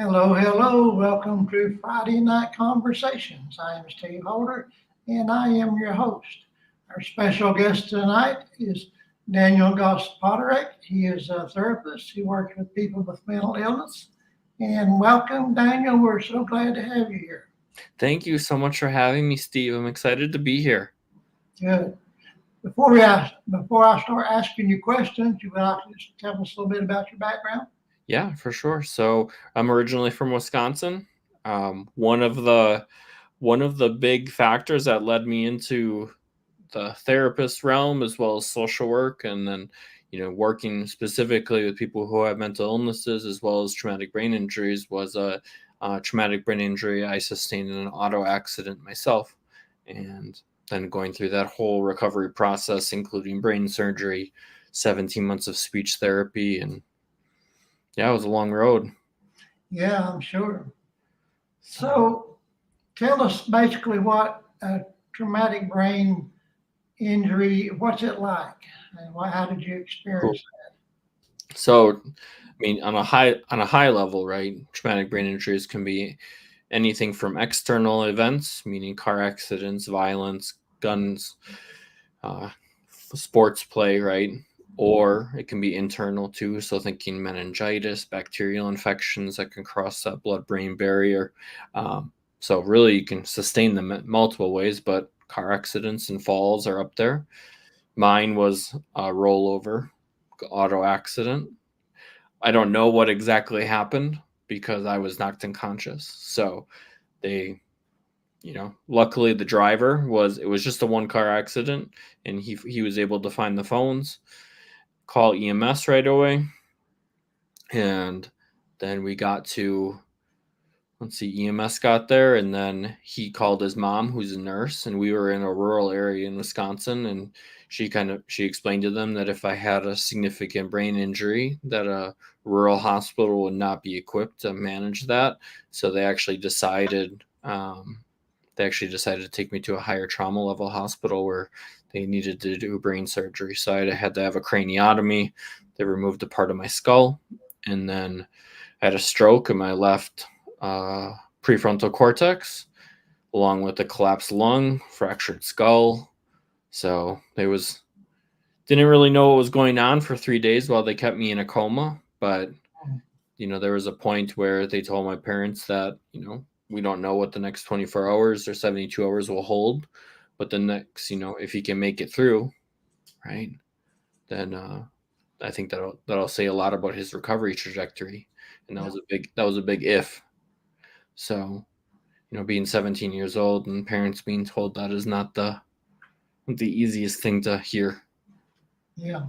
Hello, hello. Welcome to Friday Night Conversations. I am Steve Holder and I am your host. Our special guest tonight is Daniel Gospodarek. He is a therapist. He works with people with mental illness. And welcome, Daniel. We're so glad to have you here. Thank you so much for having me, Steve. I'm excited to be here. Good. Before I start asking you questions, you would like to just tell us a little bit about your background? Yeah, for sure. So I'm originally from Wisconsin. One of the big factors that led me into the therapist realm as well as social work, and then working specifically with people who have mental illnesses as well as traumatic brain injuries was a traumatic brain injury I sustained in an auto accident myself, and then going through that whole recovery process, including brain surgery, 17 months of speech therapy, and yeah, it was a long road. Yeah, I'm sure. So tell us basically what a traumatic brain injury, what's it like? And how did you Cool. experience So, I mean, on a high level, right? Traumatic brain injuries can be anything from external events, meaning car accidents, violence, guns, uh, sports play, right? Or it can be internal too. So, thinking meningitis, bacterial infections that can cross that blood brain barrier. So, really, you can sustain them in multiple ways, but car accidents and falls are up there. Mine was a rollover auto accident. I don't know what exactly happened because I was knocked unconscious. So they, luckily the driver was it was just a one car accident, and he was able to find the phones, call EMS right away, and then we got to let's see, EMS got there, and then he called his mom, who's a nurse, and we were in a rural area in Wisconsin, and she explained to them that if I had a significant brain injury, that a rural hospital would not be equipped to manage that. So they actually decided to take me to a higher trauma level hospital where they needed to do brain surgery. So I had to have a craniotomy. They removed a part of my skull, and then I had a stroke in my left uh, prefrontal cortex, along with a collapsed lung, fractured skull. So they was didn't really know what was going on for 3 days while they kept me in a coma. But that? there was a point where they told my parents that we don't know what the next 24 hours or 72 hours will hold, but the next, if he can make it through, right, then I think that'll say a lot about his recovery trajectory. And Yeah, that was a big if. So being 17 years old and parents being told that is not the easiest thing to hear. yeah.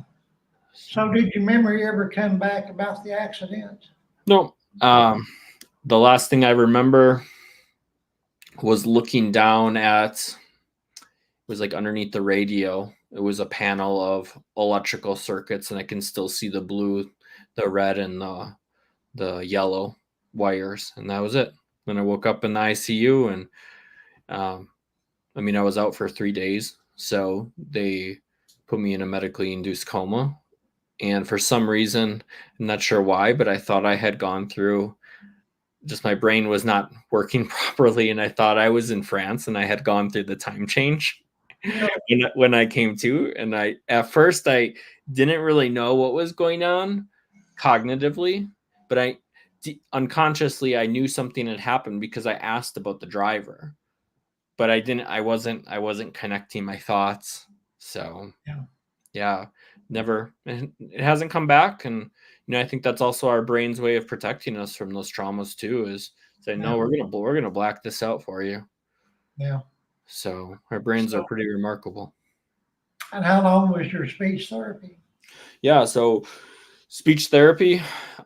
So So did your memory ever come back about the accident? no, the last thing I remember was looking down at it was like underneath the radio. It was a panel of electrical circuits, and I can still see the blue, the red, and the yellow wires, and that was it. Then I woke up in the ICU, and um, I was out for 3 days, so they put me in a medically induced coma. And for some reason, I'm not sure why, but I thought I had gone through just my brain was not working properly, and I thought I was in France and I had gone through the time change Really? when I came to. And I at first I didn't really know what was going on cognitively, but unconsciously I knew something had happened because I asked about the driver, but I wasn't connecting my thoughts. So Yeah. yeah, never it hasn't come back. And I think that's also our brain's way of protecting us from those traumas too, is say Yeah. no, we're gonna black this out for you. Yeah. So our brains are So, pretty remarkable. and how long was your speech therapy? Yeah, so speech therapy,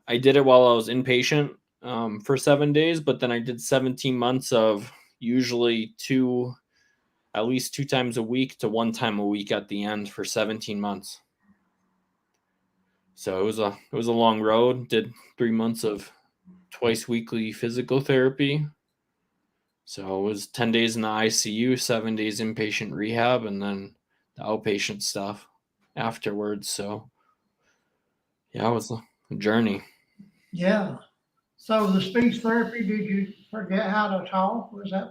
I did it while I was inpatient for 7 days, but then I did 17 months of usually at least 2 times a week to 1 time a week at the end for 17 months. So it was a long road. Did 3 months of twice weekly physical therapy. So it was 10 days in the ICU, 7 days inpatient rehab, and then the outpatient stuff afterwards. So yeah, it was a journey. Yeah. So the speech therapy, did you forget how to talk? Was it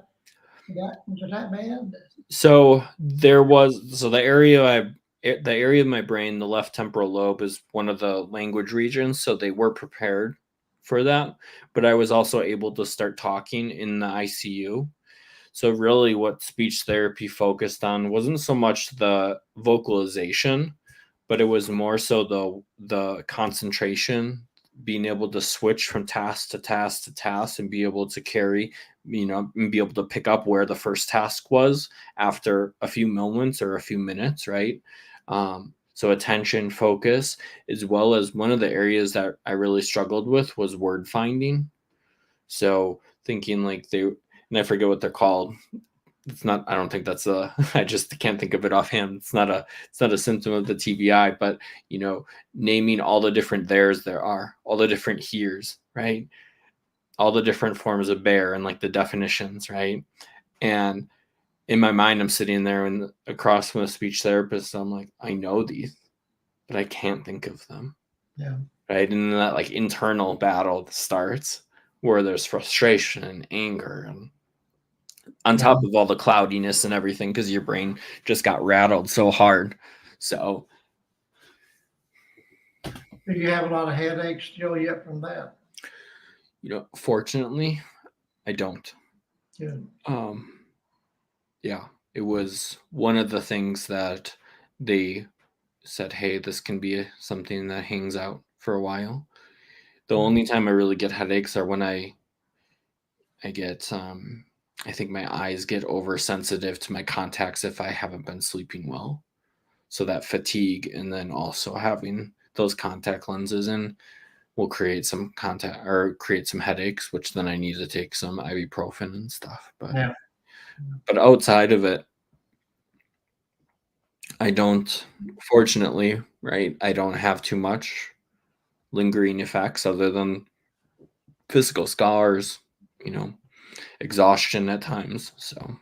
that bad? So the area of my brain, the left temporal lobe, is one of the language regions, so they were prepared for that. But I was also able to start talking in the ICU. So really what speech therapy focused on wasn't so much the vocalization, but it was more so the concentration, being able to switch from task to task to task and be able to carry, and be able to pick up where the first task was after a few moments or a few minutes, right? So attention, focus, as well as one of the areas that I really struggled with was word finding. So thinking like and I forget what they're called. It's not, I don't think that's I just can't think of it offhand. It's not a symptom of the TBI, but naming all the different there are, all the different heres, right? All the different forms of bear and like the definitions, right? And in my mind, I'm sitting there and across from a speech therapist, I'm like, I know these, but I can't think of them. Yeah. Right. And then that like internal battle starts where there's frustration and anger and on top of all the cloudiness and everything because your brain just got rattled so hard. So Do you have a lot of headaches still yet from that? Fortunately, I don't. Good. Yeah, it was one of the things that they said, hey, this can be something that hangs out for a while. The only time I really get headaches are when I get I think my eyes get oversensitive to my contacts if I haven't been sleeping well. So that fatigue and then also having those contact lenses in will create some headaches, which then I need to take some ibuprofen and stuff. But outside of it, I don't, fortunately, right? I don't have too much lingering effects other than physical scars, exhaustion at times. So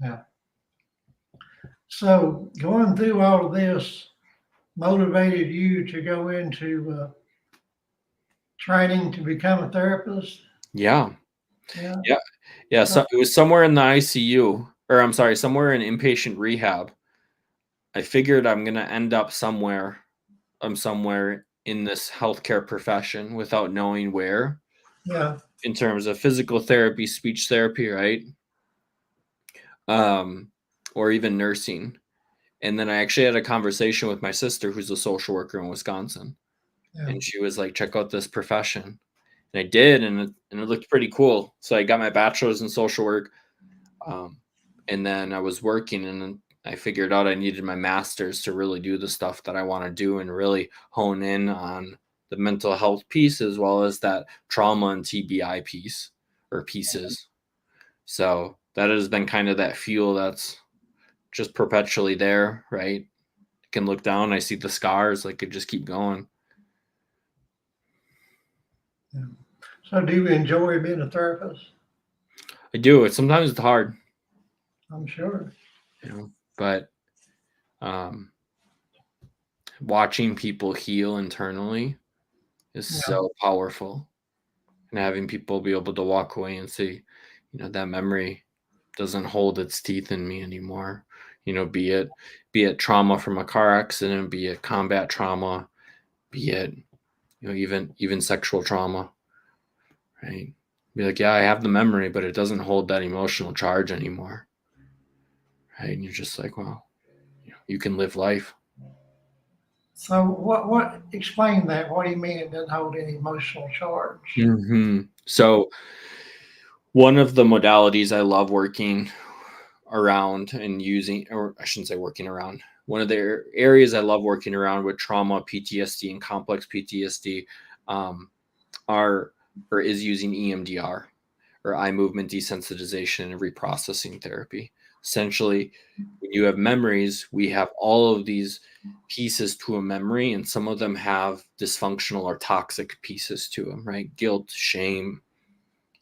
Yeah. So going through all of this motivated you to go into training to become a therapist? yeah. Yeah. Yeah. So it was somewhere in the ICU, or I'm sorry, somewhere in inpatient rehab. I figured I'm gonna end up somewhere. I'm somewhere in this healthcare profession without knowing where. Yeah. In terms of physical therapy, speech therapy, right? Or even nursing. And then I actually had a conversation with my sister, who's a social worker in Wisconsin, Yeah. and she was like, "Check out this profession." And I did, and it looked pretty cool. So I got my bachelor's in social work, and then I was working, and I figured out I needed my master's to really do the stuff that I want to do and really hone in on the mental health piece as well as that trauma and TBI piece or pieces. So that has been kind of that fuel that's just perpetually there, right? I can look down, I see the scars, like, could just keep going. Yeah. So do you enjoy being a therapist? I do. Sometimes it's hard, I'm sure. but watching people heal internally is so powerful, and having people be able to walk away and say, that memory doesn't hold its teeth in me anymore. Be it trauma from a car accident, be it combat trauma, be it even sexual trauma, right? Be like, yeah, I have the memory, but it doesn't hold that emotional charge anymore, right? And you're just like, well, you can live life. So what explain that? What do you mean it doesn't hold any emotional charge? So one of the modalities I love working around and using, or I shouldn't say working around, one of the areas I love working around with trauma, PTSD, and complex PTSD is using EMDR, or eye movement desensitization and reprocessing therapy. Essentially, when you have memories, we have all of these pieces to a memory, and some of them have dysfunctional or toxic pieces to them, right? Guilt, shame.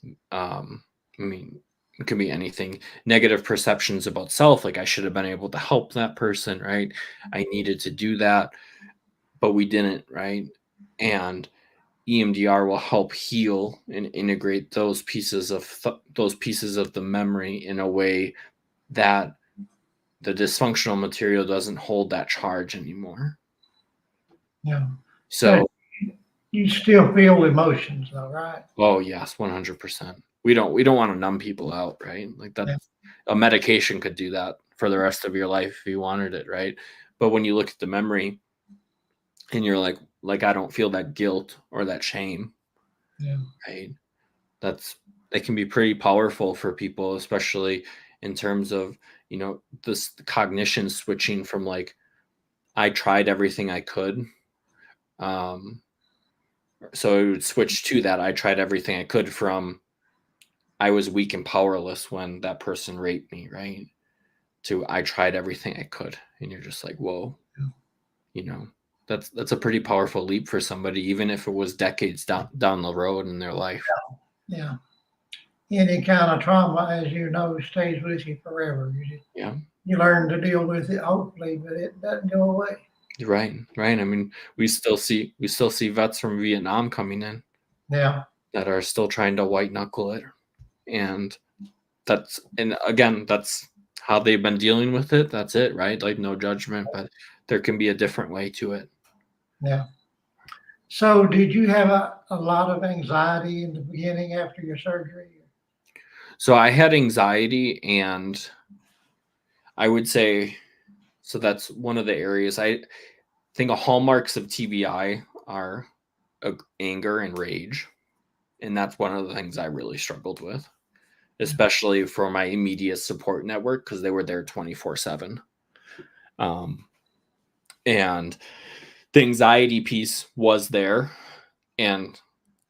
It could be anything. Negative perceptions about self, like I should have been able to help that person, right? I needed to do that, but we didn't, right? And EMDR will help heal and integrate those pieces of the memory in a way that the dysfunctional material doesn't hold that charge anymore. Yeah. So, You still feel emotions though, right? oh yes, 100%. We don't want to numb people out, right? Like that, Yeah. a medication could do that for the rest of your life if you wanted it, right? But when you look at the memory and you're like I don't feel that guilt or that shame, Yeah. right? It can be pretty powerful for people, especially in terms of, this cognition switching from like, I tried everything I could. So it would switch to that. I tried everything I could from I was weak and powerless when that person raped me, right? To I tried everything I could. And you're just like, whoa, Yeah. That's a pretty powerful leap for somebody, even if it was decades down the road in their life. Yeah. Any kind of trauma, as you know, stays with you forever. Yeah. You learn to deal with it, hopefully, but it doesn't go away. Right. I mean, we still see vets from Vietnam coming in. Yeah. That are still trying to white knuckle it. And again, that's how they've been dealing with it. That's it, right? Like no judgment, but there can be a different way to it. Yeah. So did you have a lot of anxiety in the beginning after your surgery? So I had anxiety, and I would say, so that's one of the areas. I think hallmarks of TBI are anger and rage. And that's one of the things I really struggled with, especially for my immediate support network, because they were there 24/7. And the anxiety piece was there, and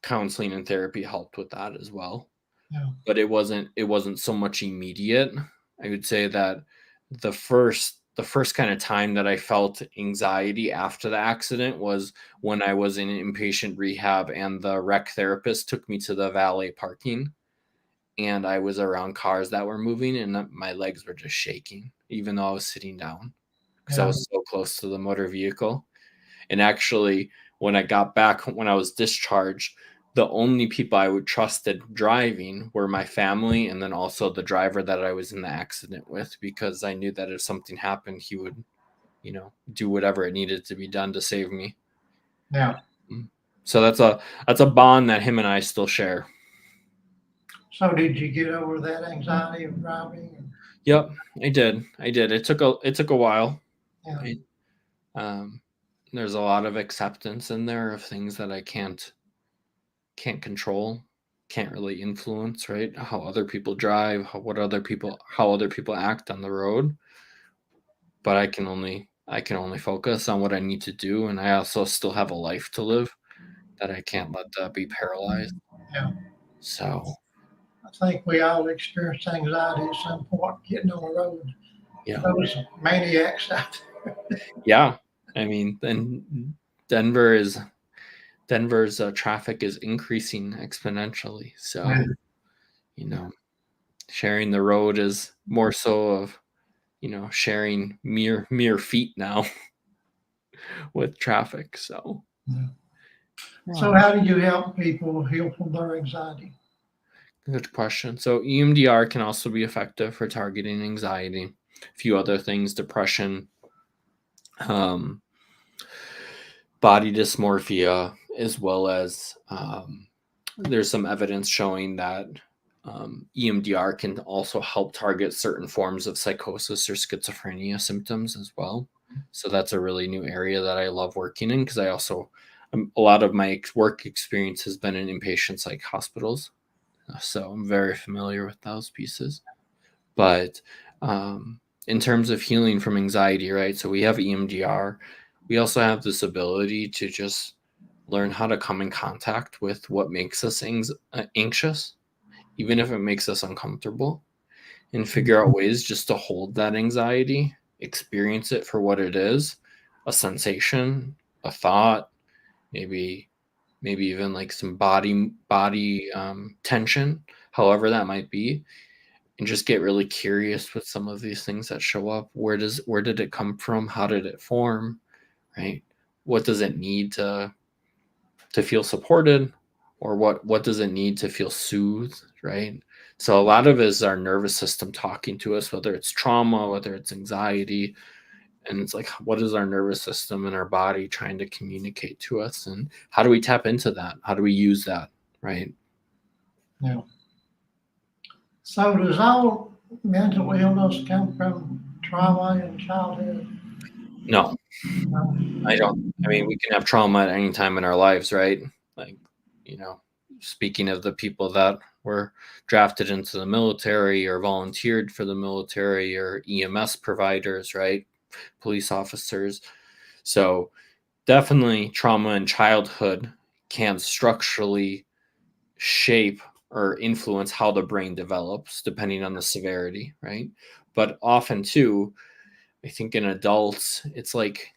counseling and therapy helped with that as well. Yeah. But it wasn't so much immediate. I would say that the first kind of time that I felt anxiety after the accident was when I was in inpatient rehab and the rec therapist took me to the valet parking, and I was around cars that were moving, and my legs were just shaking, even though I was sitting down, because I Yeah. was so close to the motor vehicle. And actually, when I got back, when I was discharged, the only people I would trusted driving were my family, and then also the driver that I was in the accident with, because I knew that if something happened, he would, do whatever it needed to be done to save me. Yeah. So that's a bond that him and I still share. So did you get over that anxiety of driving? Yep, I did. It took a while. Yeah. Right? There's a lot of acceptance in there of things that I can't control, can't really influence, right? How other people drive, how other people act on the road. But I can only focus on what I need to do, and I also still have a life to live that I can't let that be paralyzed. Yeah. So I think we all experience anxiety at some point getting on the road. yeah, Those maniacs out yeah. I mean, then Denver's traffic is increasing exponentially. So there. sharing the road is more so of sharing mere feet now with traffic. So Yeah. So how do you help people heal from their anxiety? good question. So EMDR can also be effective for targeting anxiety, a few other things, depression, body dysmorphia, as well as there's some evidence showing that EMDR can also help target certain forms of psychosis or schizophrenia symptoms as well. So that's a really new area that I love working in, because I also a lot of my work experience has been in inpatient psych hospitals. So I'm very familiar with those pieces. But in terms of healing from anxiety, right? So we have EMDR. We also have this ability to just learn how to come in contact with what makes us anxious, even if it makes us uncomfortable, and figure out ways just to hold that anxiety, experience it for what it is, a sensation, a thought, maybe even like some body tension, however that might be, and just get really curious with some of these things that show up. Where did it come from? How did it form? Right? What does it need to to feel supported, or what does it need to feel soothed, right? So a lot of it is our nervous system talking to us, whether it's trauma, whether it's anxiety. And it's like, what is our nervous system and our body trying to communicate to us? And how do we tap into that? How do we use that? Right. Yeah. So does all mental illness come from trauma in childhood? No, I don't. I mean, we can have trauma at any time in our lives, right? Like, speaking of the people that were drafted into the military or volunteered for the military or EMS providers, right? Police officers. So definitely trauma in childhood can structurally shape or influence how the brain develops depending on the severity, right? But often too, I think in adults, it's like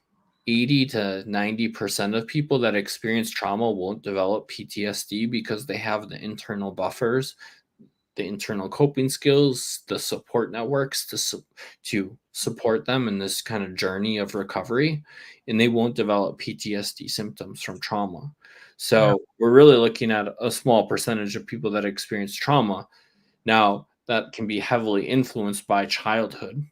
80 to 90% of people that experience trauma won't develop PTSD because they have the internal buffers, the internal coping skills, the support networks to support them in this kind of journey of recovery, and they won't develop PTSD symptoms from trauma. So we're really looking at a small percentage of people that experience trauma. Now, that can be heavily influenced by childhood,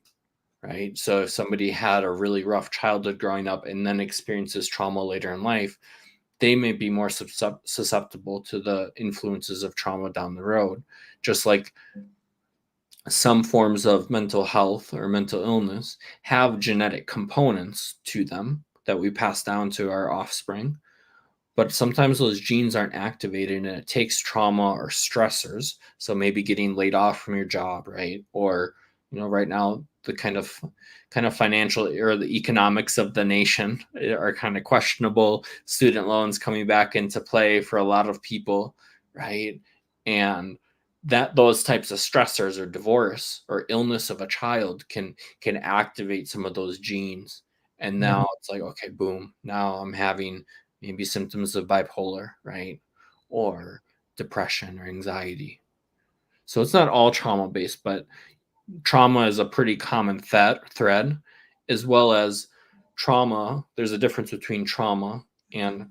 right? So if somebody had a really rough childhood growing up and then experiences trauma later in life, they may be more susceptible to the influences of trauma down the road. Just like some forms of mental health or mental illness have genetic components to them that we pass down to our offspring. But sometimes those genes aren't activated and it takes trauma or stressors. So maybe getting laid off from your job, right? Or, right now the kind of financial or the economics of the nation are kind of questionable. Student loans coming back into play for a lot of people, right? And that those types of stressors or divorce or illness of a child can activate some of those genes. And now it's like, okay, boom, now I'm having maybe symptoms of bipolar, right? Or depression or anxiety. So it's not all trauma based, but trauma is a pretty common thread, as well as trauma. There's a difference between trauma and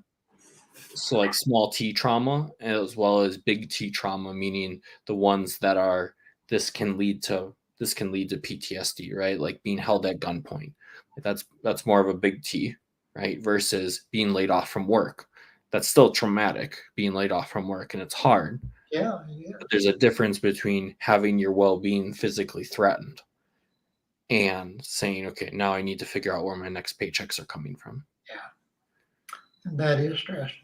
so like small t trauma as well as big T trauma, meaning the ones that are this can lead to PTSD, right? Like being held at gunpoint. That's more of a big T, right? Versus being laid off from work. That's still traumatic, being laid off from work, and it's hard. Yeah. But there's a difference between having your well-being physically threatened and saying, okay, now I need to figure out where my next paychecks are coming from. Yeah. And that is stressful.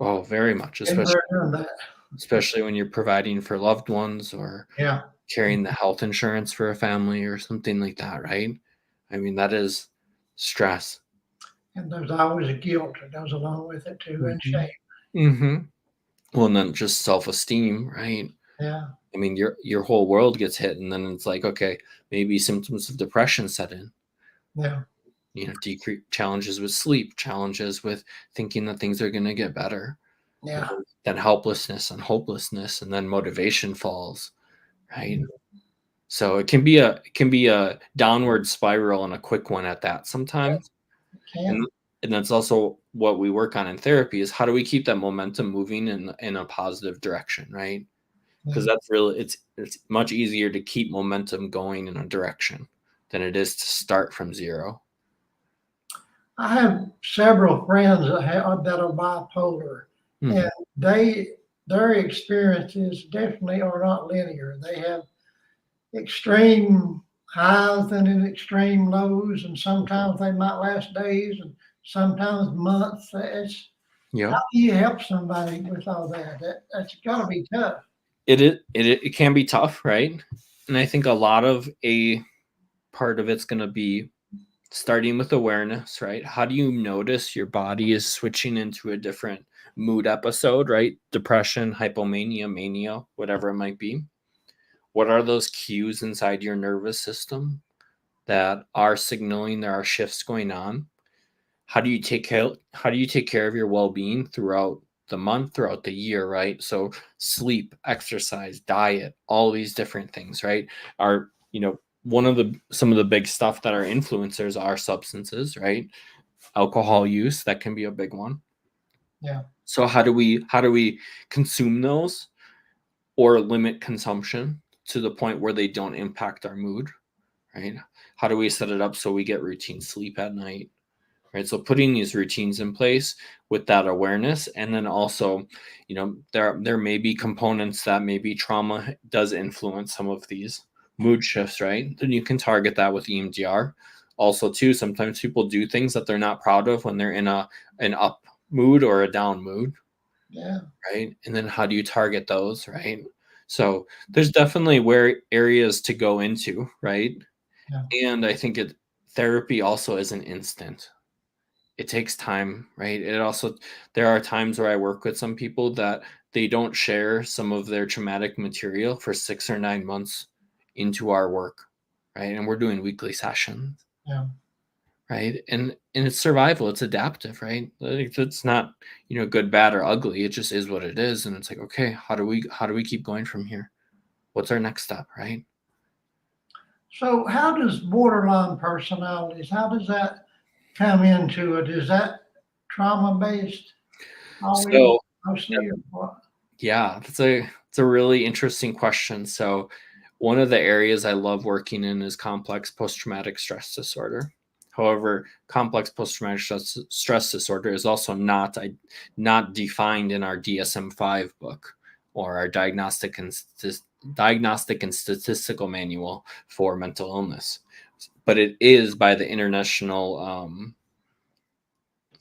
Oh, very much, especially when you're providing for loved ones or carrying the health insurance for a family or something like that, right? I mean, that is stress. And there's always a guilt that goes along with it too, and shame. Mm-hmm. Well, and then just self-esteem, right? Yeah. I mean, your whole world gets hit, and then it's like, okay, maybe symptoms of depression set in. Yeah. Decrease challenges with sleep, challenges with thinking that things are going to get better. Yeah. Then helplessness and hopelessness, and then motivation falls, right? Mm-hmm. So it can be a downward spiral and a quick one at that sometimes. And that's also what we work on in therapy is how do we keep that momentum moving in a positive direction, right? Because that's really it's much easier to keep momentum going in a direction than it is to start from zero. I have several friends that are bipolar, and their experiences definitely are not linear. They have extreme highs and then extreme lows, and sometimes they might last days and sometimes months. How do you help somebody with all that? That's got to be tough. It can be tough, right? And I think a lot of a part of it's going to be starting with awareness, right? How do you notice your body is switching into a different mood episode, right? Depression, hypomania, mania, whatever it might be. What are those cues inside your nervous system that are signaling there are shifts going on? How do you take care of your well-being throughout the month, throughout the year, right? So sleep, exercise, diet, all these different things, right? Are, some of the big stuff that are influencers are substances, right? Alcohol use, that can be a big one. Yeah. So how do we consume those or limit consumption to the point where they don't impact our mood, right? How do we set it up so we get routine sleep at night, right? So putting these routines in place with that awareness, and then also, there may be components that maybe trauma does influence some of these mood shifts, right? Then you can target that with EMDR. Also, too, sometimes people do things that they're not proud of when they're in an up mood or a down mood, Yeah. right? And then how do you target those, right? So there's definitely areas to go into, right? Yeah. And I think therapy also isn't instant. It takes time, right? There are times where I work with some people that they don't share some of their traumatic material for 6 or 9 months into our work, right? And we're doing weekly sessions, Yeah. right? And it's survival, it's adaptive, right? It's not, good, bad, or ugly. It just is what it is. And it's like, okay, how do we keep going from here? What's our next step, right? So how does borderline personalities, how does that come into it? Is that trauma based always So mostly or what? yeah, it's a really interesting question. So one of the areas I love working in is complex post-traumatic stress disorder. However, complex post-traumatic stress disorder is also not defined in our DSM-5 book or our diagnostic and statistical manual for mental illness, but it is by the international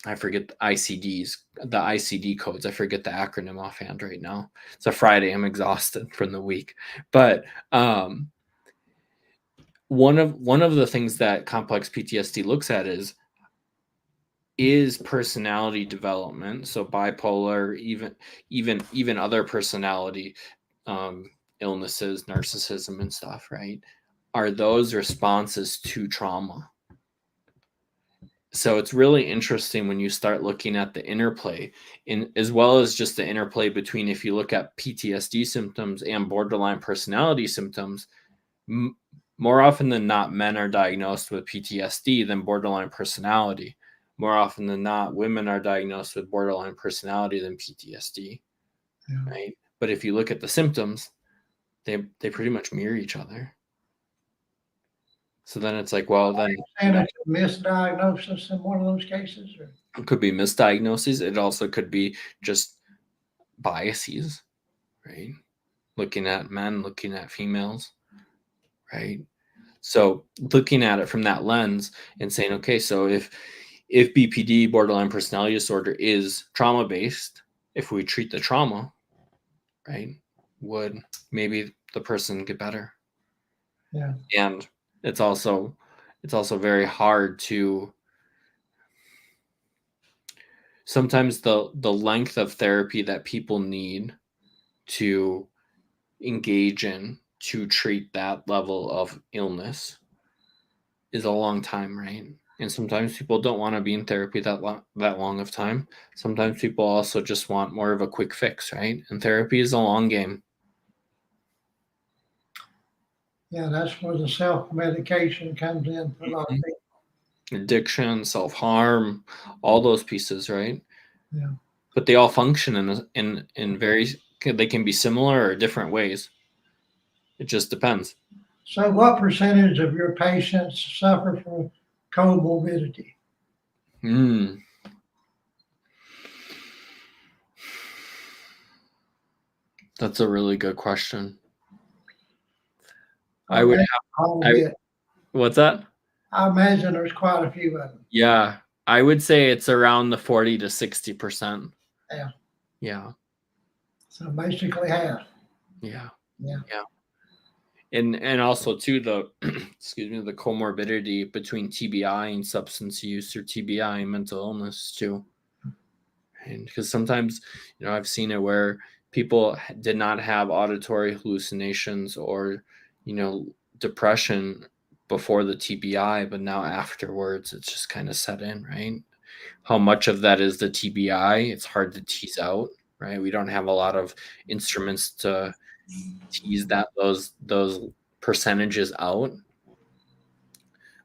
I forget the ICD codes. I forget the acronym offhand right now. It's a Friday. I'm exhausted from the week. But one of the things that complex PTSD looks at is personality development. So bipolar, even other personality illnesses, narcissism and stuff, right? Are those responses to trauma? So it's really interesting when you start looking at the interplay in as well as just the interplay between if you look at PTSD symptoms and borderline personality symptoms, more often than not, men are diagnosed with PTSD than borderline personality. More often than not, women are diagnosed with borderline personality than PTSD, Yeah. right? But if you look at the symptoms, they pretty much mirror each other. So then it's like, well, then And it's a misdiagnosis in one of those cases? Or? it could be misdiagnoses. It also could be just biases, right? Looking at men, looking at females, right? So looking at it from that lens and saying, okay, so if BPD, borderline personality disorder, is trauma based, if we treat the trauma, right, would maybe the person get better? Yeah. And it's also very hard to sometimes the length of therapy that people need to engage in to treat that level of illness is a long time, right? And sometimes people don't want to be in therapy that long of time. Sometimes people also just want more of a quick fix, right? And therapy is a long game. Yeah, that's where the self-medication comes in for a lot of people. Addiction, self-harm, all those pieces, right? Yeah. But they all function in very they can be similar or different ways. It just depends. So what percentage of your patients suffer from comorbidity? Hmm. That's a really good question. I would Quite a I bit. what's that? I imagine there's quite a few of them. Yeah, I would say it's around the 40 to 60%. Yeah. Yeah. So basically half. Yeah. Yeah. Yeah. And also too the excuse me, the comorbidity between TBI and substance use or TBI and mental illness too. And because sometimes, I've seen it where people did not have auditory hallucinations or, depression before the TBI, but now afterwards it's just kind of set in, right? How much of that is the TBI? It's hard to tease out, right? We don't have a lot of instruments to tease those percentages out.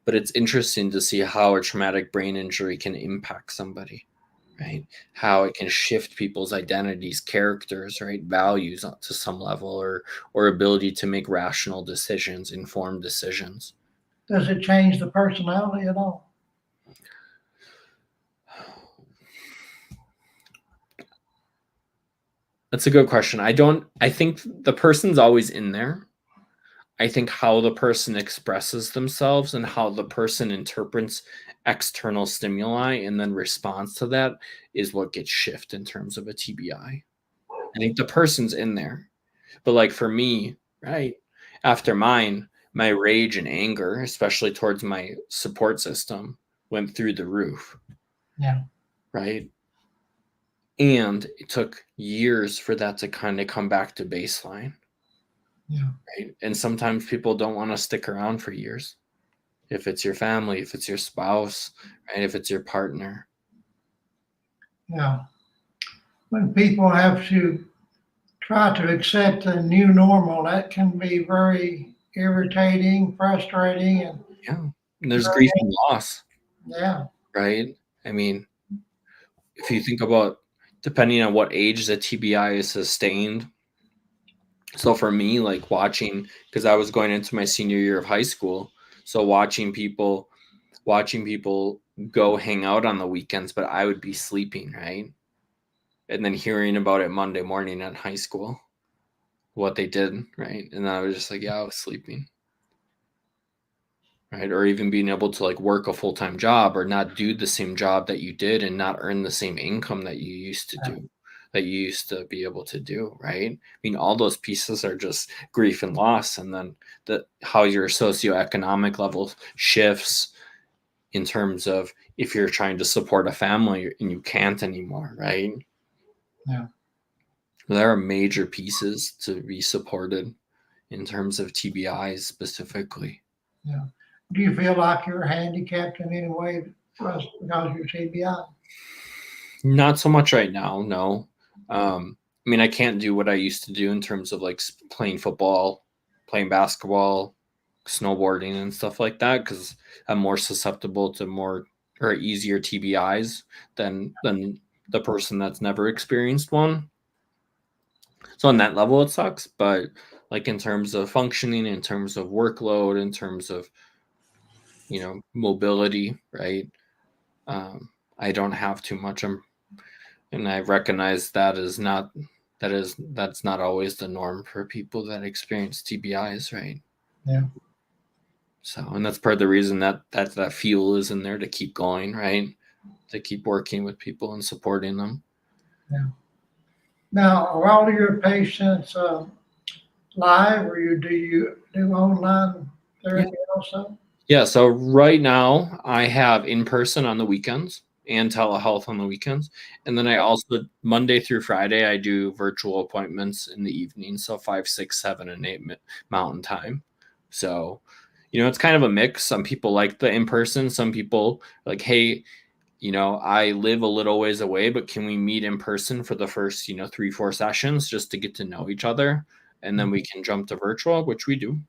But it's interesting to see how a traumatic brain injury can impact somebody. right? How it can shift people's identities, characters, right? Values to some level, or ability to make rational decisions, informed decisions. Does it change the personality at all? That's a good question. I think the person's always in there. I think how the person expresses themselves and how the person interprets external stimuli and then responds to that is what gets shifted in terms of a TBI. I think the person's in there. But like for me, right, after mine, my rage and anger, especially towards my support system, went through the roof. Yeah. Right. And it took years for that to kind of come back to baseline. Yeah. Right. And sometimes people don't want to stick around for years. If it's your family, if it's your spouse, right, if it's your partner. Yeah. When people have to try to accept a new normal, that can be very irritating, frustrating, and Yeah. And there's grief and loss, yeah. right? I mean, if you think about depending on what age the TBI is sustained. So for me, like watching, because I was going into my senior year of high school, so watching people go hang out on the weekends, but I would be sleeping, right? And then hearing about it Monday morning at high school, what they did, right? And I was just like, yeah, I was sleeping. Right. Or even being able to like work a full-time job or not do the same job that you did and not earn the same income that you used to do, that you used to be able to do. Right. I mean, all those pieces are just grief and loss. And then how your socioeconomic level shifts in terms of if you're trying to support a family and you can't anymore. Right. Yeah. There are major pieces to be supported in terms of TBIs specifically. Yeah. Do you feel like you're handicapped in any way because you're TBI? Not so much right now, no. I mean, I can't do what I used to do in terms of like playing football, playing basketball, snowboarding, and stuff like that because I'm more susceptible to more or easier TBIs than the person that's never experienced one. So on that level, it sucks. But like in terms of functioning, in terms of workload, in terms of mobility, right? I don't have too much. And I recognize that's not always the norm for people that experience TBIs, right? Yeah. So, and that's part of the reason that fuel is in there to keep going, right? To keep working with people and supporting them. Yeah. Now, are all of your patients live, or do you do online therapy also? Yeah. So right now I have in person on the weekends and telehealth on the weekends. And then I also Monday through Friday, I do virtual appointments in the evening. So 5, 6, 7, and 8 Mountain Time. So, it's kind of a mix. Some people like the in person. Some people are like, hey, I live a little ways away, but can we meet in person for the first, 3, 4 sessions just to get to know each other? And then we can jump to virtual, which we do,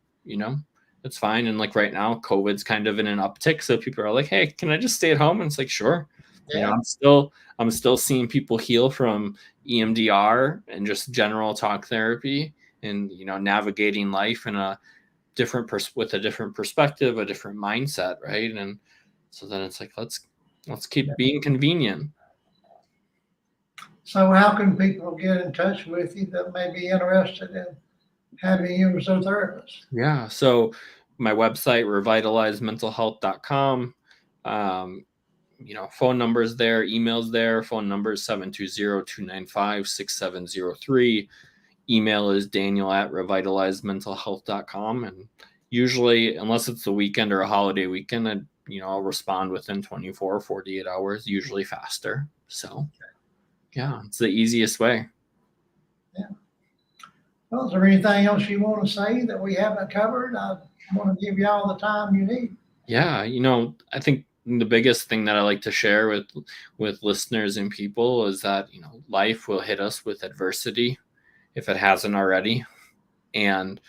it's fine. And like right now, COVID's kind of in an uptick. So people are like, hey, can I just stay at home? And it's like, sure. Yeah. I'm still seeing people heal from EMDR and just general talk therapy and, navigating life in a with a different perspective, a different mindset. Right. And so then it's like, let's keep being convenient. So how can people get in touch with you that may be interested in having you as a therapist? Yeah. So my website, revitalizementalhealth.com. Phone numbers there, emails there. Phone number is 720-295-6703. Email is daniel@revitalizementalhealth.com. And usually, unless it's the weekend or a holiday weekend, I'll respond within 24 or 48 hours, usually faster. So yeah, it's the easiest way. Yeah. Well, is there anything else you want to say that we haven't covered? I want to give you all the time you need. Yeah, I think the biggest thing that I like to share with listeners and people is that, life will hit us with adversity if it hasn't already. And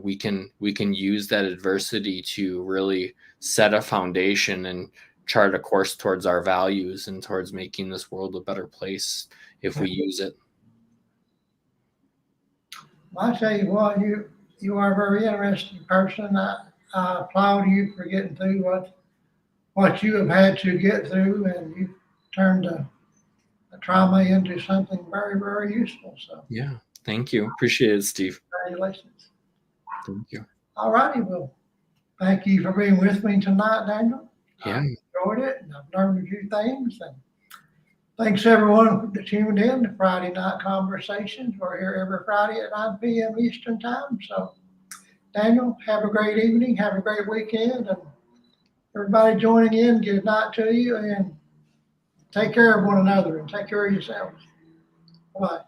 we can use that adversity to really set a foundation and chart a course towards our values and towards making this world a better place if we use it. I tell you what, you are a very interesting person. I applaud you for getting through what you have had to get through, and you've turned the trauma into something very, very useful. So Yeah, thank you. Appreciate it, Steve. congratulations. Thank you. All righty, well, thank you for being with me tonight, Daniel. Yeah. I enjoyed it, and I've learned a few things. And thanks everyone that tuned in to Friday Night Conversations. We're here every Friday at 9 p.m. Eastern Time. So, Daniel, have a great evening, have a great weekend, and everybody joining in, good night to you, and take care of one another and take care of yourselves. Bye.